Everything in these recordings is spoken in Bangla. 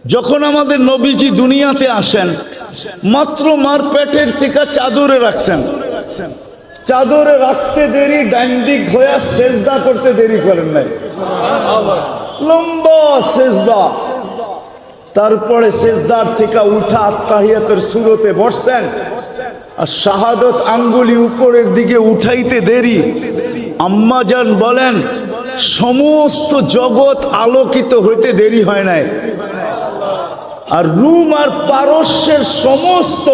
যখন আমাদের নবীজি দুনিয়াতে আসেন, মাত্র মার পেটের থেকে চাদরে রাখছেন। চাদরে রাখতে দেরি ডাইন দিক হয়ে সেজদা করতে দেরি করেন নাই, লম্বা সেজদা। তারপরে সেজদার থেকে উঠা আত্তাহিয়াতের সুরতে বসছেন, আর শাহাদত আঙ্গুলি উপরের দিকে উঠাইতে দেরি। আম্মা জান বলেন সমস্ত জগৎ আলোকিত হইতে দেরি হয় নাই, আর রুম আর পারস্যের সমস্ত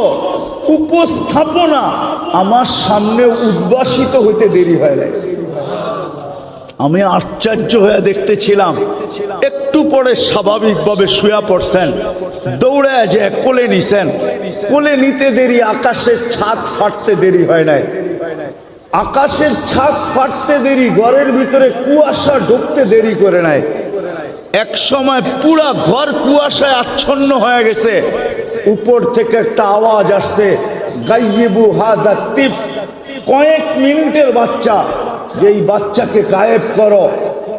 উপস্থাপনা আমার সামনে উদ্ভাসিত হইতে দেরি হয় নাই। আমি আশ্চর্য হয়ে দেখতেছিলাম। একটু পরে স্বাভাবিকভাবে শুয়া পড়ছেন, দৌড়ে যে কোলে নিছেন। কোলে নিতে দেরি, আকাশের ছাদ ফাটতে দেরি হয় নাই। আকাশের ছাদ ফাটতে দেরি, ঘরের ভিতরে কুয়াশা ঢুকতে দেরি করে নাই। এক সময় পুরা ঘর কুয়াশায় আচ্ছন্ন হয়ে গেছে। উপর থেকে একটা আওয়াজ আসছে, গাইয়িবু হাদা তিফ, কয়েক মিনিটের বাচ্চা, যেই বাচ্চাকে গায়েব করো।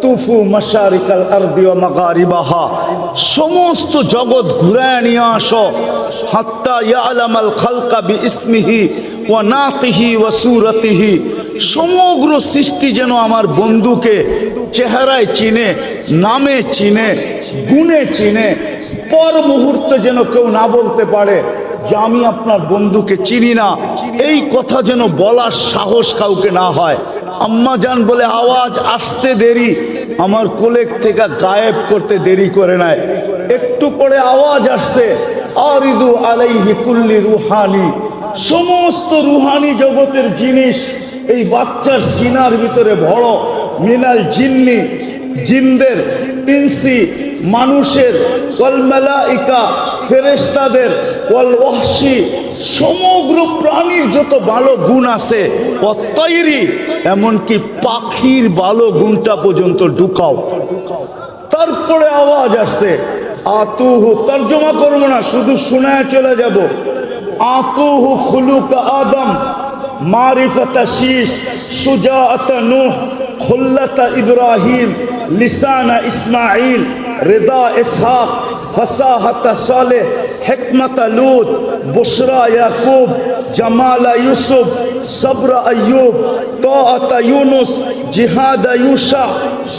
তুফু মাশারিকাল আরদি ওয়া মাগারিবাহা, সমস্ত জগৎ ঘুরায় নিয়ে আসো। হাত্তা ইয়ালামাল খালকা বিইসমিহি ওয়া নাতিহি ওয়া সূরাতিহি, সমগ্র সৃষ্টি যেন আমার বন্ধুকে চেহারায় চিনে, নামে চিনে, গুণে চিনে। পর মুহূর্তে যেন কেউ না বলতে পারে যে আমি আপনার বন্ধুকে চিনি না। এই কথা যেন বলার সাহস কাউকে না হয়। আম্মা জান বলে আওয়াজ আসতে দেরি, আমার কোলেক থেকে গায়েব করতে দেরি করে নাই। একটু পরে আওয়াজ আসছে, আরিদু আলাইহি কুল্লি রুহানি, সমস্ত রুহানি জগতের জিনিস এই বাচ্চার সিনার ভিতরে ভরো। মিনাল জিন্নি, জিনদের, ইনসি, মানুষের, ওয়াল মালাইকা, ফেরেশতাদের, ওয়াল ওয়াহশি, সমগ্র প্রাণীর যত ভালো গুণ আছে, অত্যাইরি, এমনকি পাখির ভালো গুণটা পর্যন্ত ঢুকাও। তারপরে আওয়াজ আসছে, আতুহু, তর্জমা করবো না, শুধু শোনায় চলে যাব। আতুহু খুলুকা আদম, মারিফাতা শীশ, সুজাআতা নূহ, খুল্লাতা ইব্রাহিম, লিসানা ইসমাইল, রিদা ইসহাক, ফাসাহাতা সালেহ, হিকমাতা লূত, বুশরা ইয়াকুব, জামালা ইউসুফ, সবরা আইয়ুব, তাআতা ইউনুস, জিহাদা ইউশা,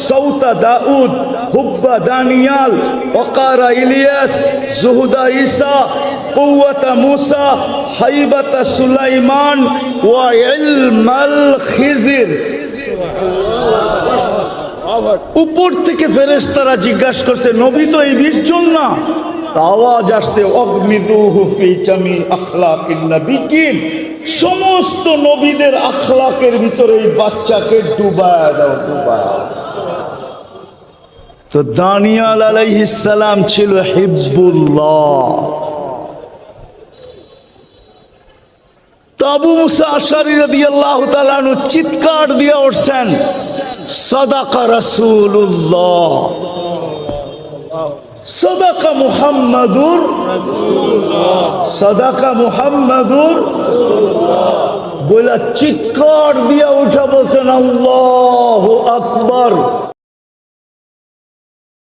সৌতা দাউদ, হুব্বা দানিয়াল, ওয়াকারা ইলিয়াস, জুহুদা ঈসা, কুওয়াতা মূসা, হাইবাতা সুলাইমান, ওয়া ইলমাল খিজির। উপর থেকে ফেরেশতারা জিজ্ঞাসা করছে, নবী তো এই 20 জন না? আওয়াজ আসছে, অগমিদুহু ফি জামি আখলাকিন নবিয়্যিন, সমস্ত নবীদের আখলাকের ভিতরে এই বাচ্চাকে ডুবায় দাও, ডুবায়। তো দানিয়াল আলাইহিস সালাম ছিল হিব্বুল্লাহ। তো আবু মুসা আশআরী রাদিয়াল্লাহু তাআলা আনহু চিৎকার দিয়ে উঠছেন, সাদাকা রাসূলুল্লাহ, সাদাকা মুহাম্মাদুর রাসূলুল্লাহ, সাদাকা মুহাম্মাদুর রাসূলুল্লাহ বলে চিৎকার দিয়ে উঠে বলছেন, আল্লাহু আকবার।